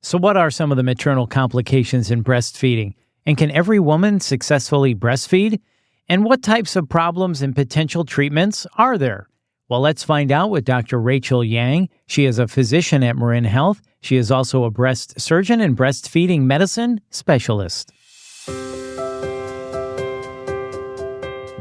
So what are some of the maternal complications in breastfeeding? And can every woman successfully breastfeed? And what types of problems and potential treatments are there? Well, let's find out with Dr. Rachel Yang. She is a physician at Marin Health. She is also a breast surgeon and breastfeeding medicine specialist.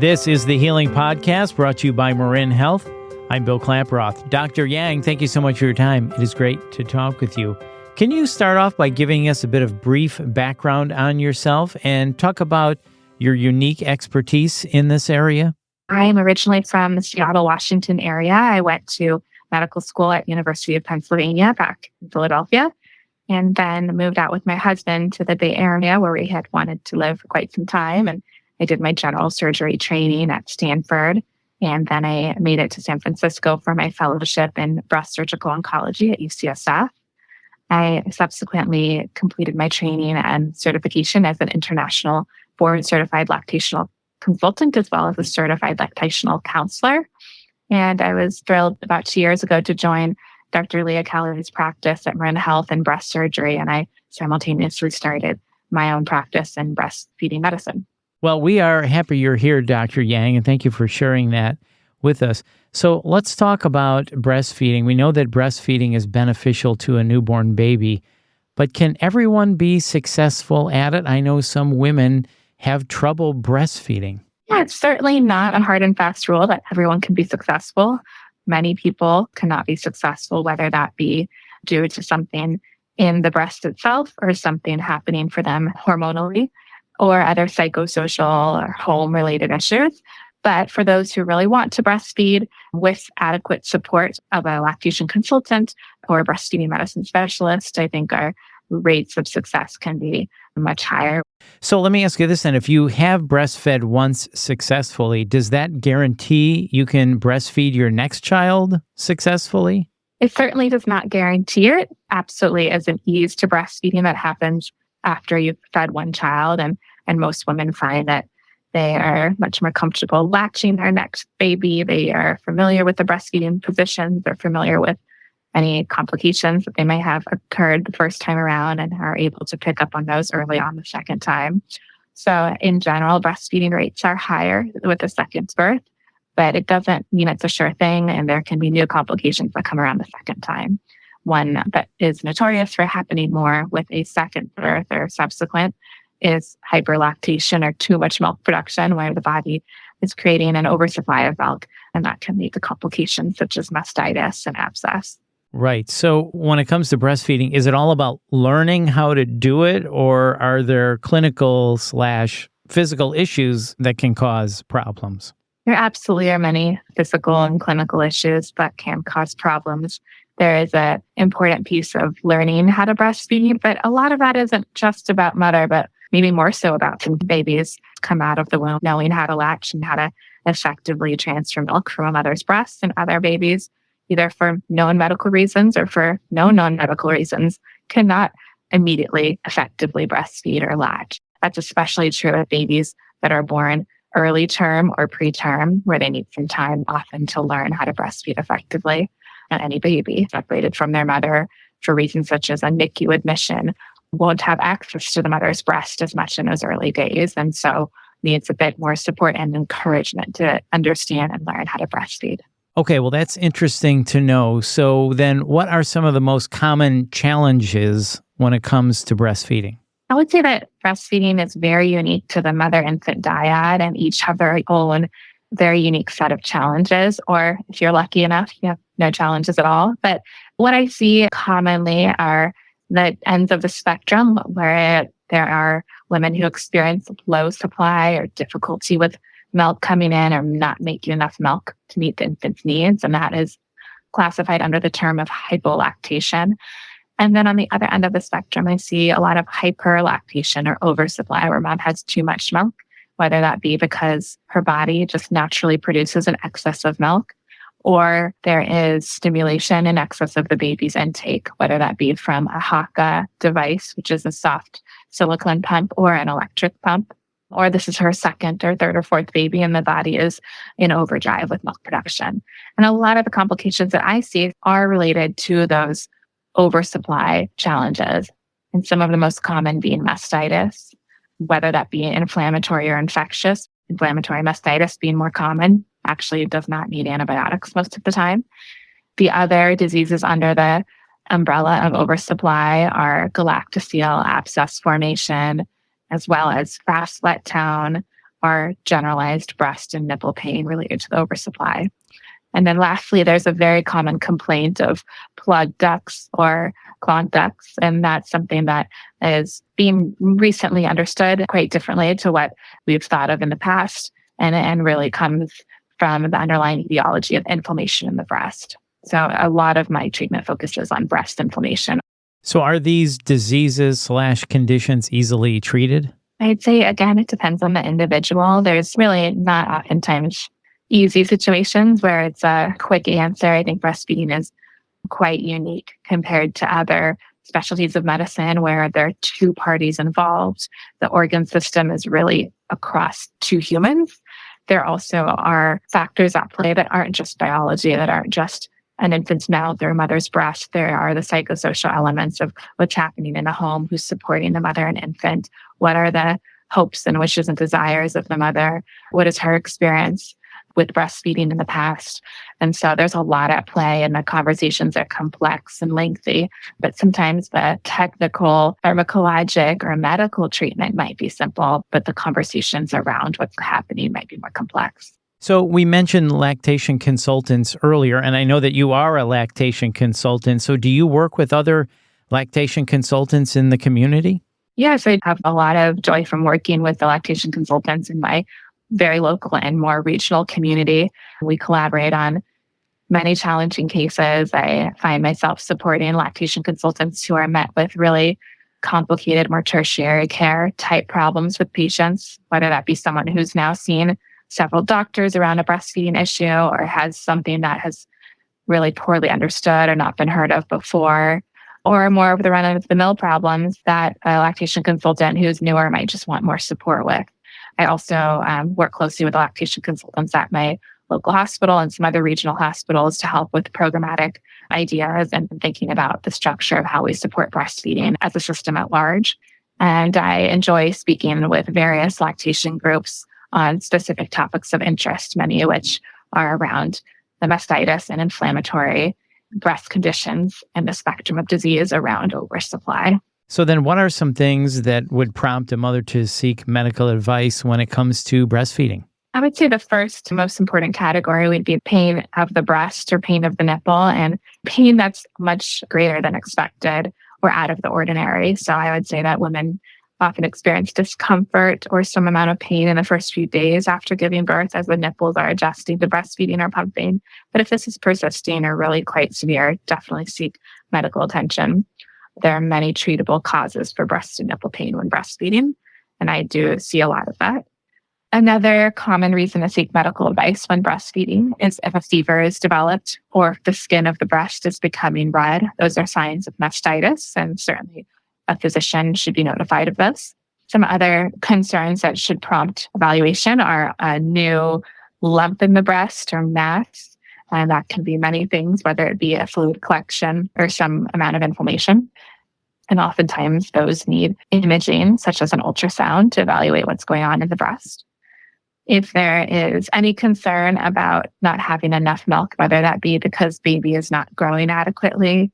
This is the Healing Podcast brought to you by Marin Health. I'm Bill Klaproth. Dr. Yang, thank you so much for your time. It is great to talk with you. Can you start off by giving us a bit of brief background on yourself and talk about your unique expertise in this area? I'm originally from the Seattle, Washington area. I went to medical school at University of Pennsylvania back in Philadelphia, and then moved out with my husband to the Bay Area where we had wanted to live for quite some time. And I did my general surgery training at Stanford. And then I made it to San Francisco for my fellowship in breast surgical oncology at UCSF. I subsequently completed my training and certification as an international board certified lactational consultant, as well as a certified lactational counselor. And I was thrilled about 2 years ago to join Dr. Leah Calloway's practice at Marin Health in breast surgery. And I simultaneously started my own practice in breastfeeding medicine. Well, we are happy you're here, Dr. Yang, and thank you for sharing that with us. So let's talk about breastfeeding. We know that breastfeeding is beneficial to a newborn baby, but can everyone be successful at it? I know some women have trouble breastfeeding. Yeah, it's certainly not a hard and fast rule that everyone can be successful. Many people cannot be successful, whether that be due to something in the breast itself or something happening for them hormonally or other psychosocial or home-related issues. But for those who really want to breastfeed with adequate support of a lactation consultant or a breastfeeding medicine specialist, I think our rates of success can be much higher. So let me ask you this then. If you have breastfed once successfully, does that guarantee you can breastfeed your next child successfully? It certainly does not guarantee it. Absolutely is an ease to breastfeeding that happens after you've fed one child. And most women find that they are much more comfortable latching their next baby. They are familiar with the breastfeeding positions. They're familiar with any complications that they may have occurred the first time around and are able to pick up on those early on the second time. So in general, breastfeeding rates are higher with the second birth, but it doesn't mean it's a sure thing. And there can be new complications that come around the second time. One that is notorious for happening more with a second birth or subsequent is hyperlactation or too much milk production, where the body is creating an oversupply of milk, and that can lead to complications such as mastitis and abscess. Right. So when it comes to breastfeeding, is it all about learning how to do it, or are there clinical/physical issues that can cause problems? There absolutely are many physical and clinical issues that can cause problems. There is an important piece of learning how to breastfeed, but a lot of that isn't just about mother, but maybe more so about some babies come out of the womb knowing how to latch and how to effectively transfer milk from a mother's breast, and other babies, either for known medical reasons or for no known medical reasons, cannot immediately effectively breastfeed or latch. That's especially true of babies that are born early term or preterm, where they need some time often to learn how to breastfeed effectively. And any baby separated from their mother for reasons such as a NICU admission won't have access to the mother's breast as much in those early days, and so needs a bit more support and encouragement to understand and learn how to breastfeed. Okay, well, that's interesting to know. So then what are some of the most common challenges when it comes to breastfeeding? I would say that breastfeeding is very unique to the mother-infant dyad, and each have their own very unique set of challenges, or if you're lucky enough, you have no challenges at all. But what I see commonly are the ends of the spectrum, where there are women who experience low supply or difficulty with milk coming in or not making enough milk to meet the infant's needs. And that is classified under the term of hypolactation. And then on the other end of the spectrum, I see a lot of hyperlactation or oversupply, where mom has too much milk, whether that be because her body just naturally produces an excess of milk, or there is stimulation in excess of the baby's intake, whether that be from a Haka device, which is a soft silicone pump, or an electric pump, or this is her second or third or fourth baby and the body is in overdrive with milk production. And a lot of the complications that I see are related to those oversupply challenges. And some of the most common being mastitis, whether that be inflammatory or infectious. Inflammatory mastitis being more common, actually does not need antibiotics most of the time. The other diseases under the umbrella of oversupply are galactocele abscess formation, as well as fast letdown or generalized breast and nipple pain related to the oversupply. And then lastly, there's a very common complaint of plugged ducts or clogged ducts. And that's something that is being recently understood quite differently to what we've thought of in the past, and really comes from the underlying etiology of inflammation in the breast. So a lot of my treatment focuses on breast inflammation. So are these diseases/conditions easily treated? I'd say, again, it depends on the individual. There's really not oftentimes easy situations where it's a quick answer. I think breastfeeding is quite unique compared to other specialties of medicine where there are two parties involved. The organ system is really across two humans. There also are factors at play that aren't just biology, that aren't just an infant's mouth or mother's breast. There are the psychosocial elements of what's happening in a home, who's supporting the mother and infant, what are the hopes and wishes and desires of the mother, what is her experience with breastfeeding in the past. And so there's a lot at play, and the conversations are complex and lengthy, but sometimes the technical pharmacologic or medical treatment might be simple, but the conversations around what's happening might be more complex. So we mentioned lactation consultants earlier, and I know that you are a lactation consultant. So do you work with other lactation consultants in the community? Yes, I have a lot of joy from working with the lactation consultants in my very local and more regional community. We collaborate on many challenging cases. I find myself supporting lactation consultants who are met with really complicated, more tertiary care type problems with patients, whether that be someone who's now seen several doctors around a breastfeeding issue or has something that has really poorly understood or not been heard of before, or more of the run-of-the-mill problems that a lactation consultant who's newer might just want more support with. I also work closely with lactation consultants at my local hospital and some other regional hospitals to help with programmatic ideas and thinking about the structure of how we support breastfeeding as a system at large. And I enjoy speaking with various lactation groups on specific topics of interest, many of which are around the mastitis and inflammatory breast conditions and the spectrum of disease around oversupply. So then what are some things that would prompt a mother to seek medical advice when it comes to breastfeeding? I would say the first most important category would be pain of the breast or pain of the nipple, and pain that's much greater than expected or out of the ordinary. So I would say that women often experience discomfort or some amount of pain in the first few days after giving birth as the nipples are adjusting to breastfeeding or pumping. But if this is persisting or really quite severe, definitely seek medical attention. There are many treatable causes for breast and nipple pain when breastfeeding, and I do see a lot of that. Another common reason to seek medical advice when breastfeeding is if a fever is developed or if the skin of the breast is becoming red. Those are signs of mastitis, and certainly a physician should be notified of this. Some other concerns that should prompt evaluation are a new lump in the breast or mass, and that can be many things, whether it be a fluid collection or some amount of inflammation. And oftentimes those need imaging, such as an ultrasound, to evaluate what's going on in the breast. If there is any concern about not having enough milk, whether that be because baby is not growing adequately,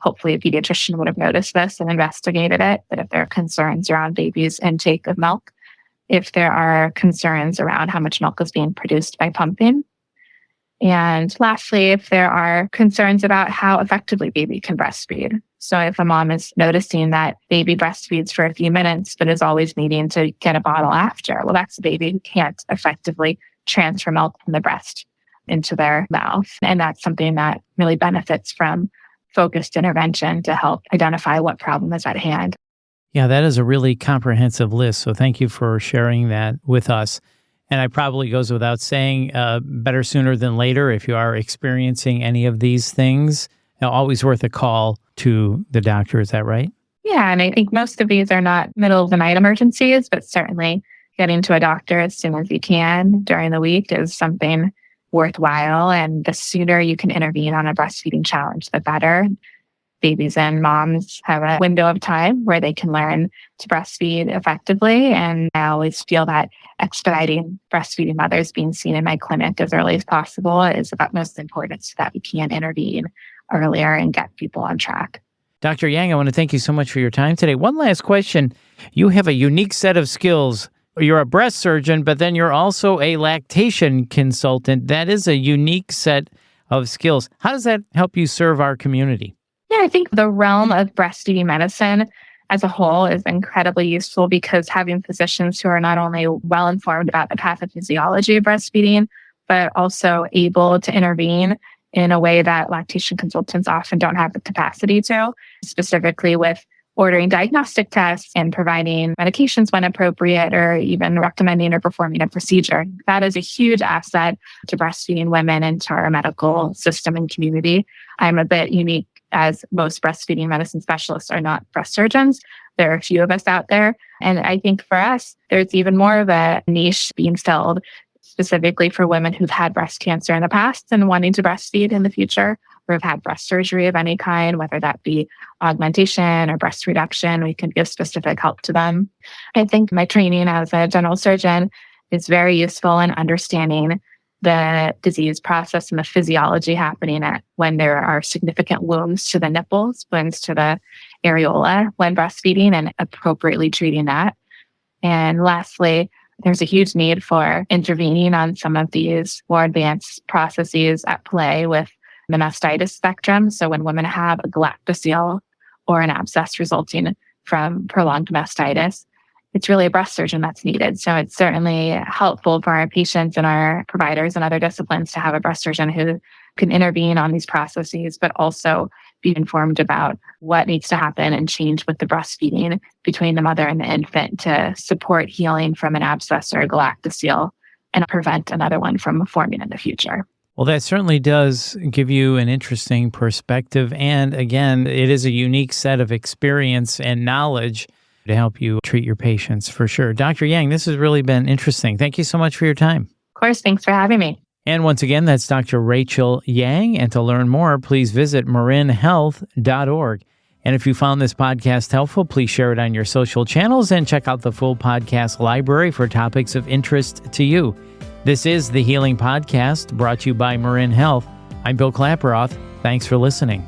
hopefully a pediatrician would have noticed this and investigated it. But if there are concerns around baby's intake of milk, if there are concerns around how much milk is being produced by pumping, and lastly, if there are concerns about how effectively baby can breastfeed. So if a mom is noticing that baby breastfeeds for a few minutes, but is always needing to get a bottle after, well, that's a baby who can't effectively transfer milk from the breast into their mouth. And that's something that really benefits from focused intervention to help identify what problem is at hand. Yeah, that is a really comprehensive list. So thank you for sharing that with us. And it probably goes without saying, better sooner than later if you are experiencing any of these things. Always worth a call to the doctor. Is that right? Yeah, and I think most of these are not middle of the night emergencies, but certainly getting to a doctor as soon as you can during the week is something worthwhile. And the sooner you can intervene on a breastfeeding challenge, the better. babies and moms have a window of time where they can learn to breastfeed effectively. And I always feel that expediting breastfeeding mothers being seen in my clinic as early as possible is of utmost importance so that we can intervene earlier and get people on track. Dr. Yang, I want to thank you so much for your time today. One last question. You have a unique set of skills. You're a breast surgeon, but then you're also a lactation consultant. That is a unique set of skills. How does that help you serve our community? Yeah, I think the realm of breastfeeding medicine as a whole is incredibly useful because having physicians who are not only well informed about the pathophysiology of breastfeeding, but also able to intervene in a way that lactation consultants often don't have the capacity to, specifically with ordering diagnostic tests and providing medications when appropriate, or even recommending or performing a procedure. That is a huge asset to breastfeeding women and to our medical system and community. I'm a bit unique as most breastfeeding medicine specialists are not breast surgeons. There are a few of us out there. And I think for us, there's even more of a niche being filled specifically for women who've had breast cancer in the past and wanting to breastfeed in the future, or have had breast surgery of any kind, whether that be augmentation or breast reduction. We can give specific help to them. I think my training as a general surgeon is very useful in understanding the disease process and the physiology happening when there are significant wounds to the nipples, wounds to the areola when breastfeeding, and appropriately treating that. And lastly, there's a huge need for intervening on some of these more advanced processes at play with the mastitis spectrum. So when women have a galactocele or an abscess resulting from prolonged mastitis, it's really a breast surgeon that's needed. So it's certainly helpful for our patients and our providers and other disciplines to have a breast surgeon who can intervene on these processes, but also be informed about what needs to happen and change with the breastfeeding between the mother and the infant to support healing from an abscess or a galactocele and prevent another one from forming in the future. Well, that certainly does give you an interesting perspective. And again, it is a unique set of experience and knowledge to help you treat your patients for sure. Dr. Yang, this has really been interesting. Thank you so much for your time. Of course, thanks for having me. And once again, that's Dr. Rachel Yang. And to learn more, please visit marinhealth.org. And if you found this podcast helpful, please share it on your social channels and check out the full podcast library for topics of interest to you. This is the Healing Podcast, brought to you by Marin Health. I'm Bill Klaproth. Thanks for listening.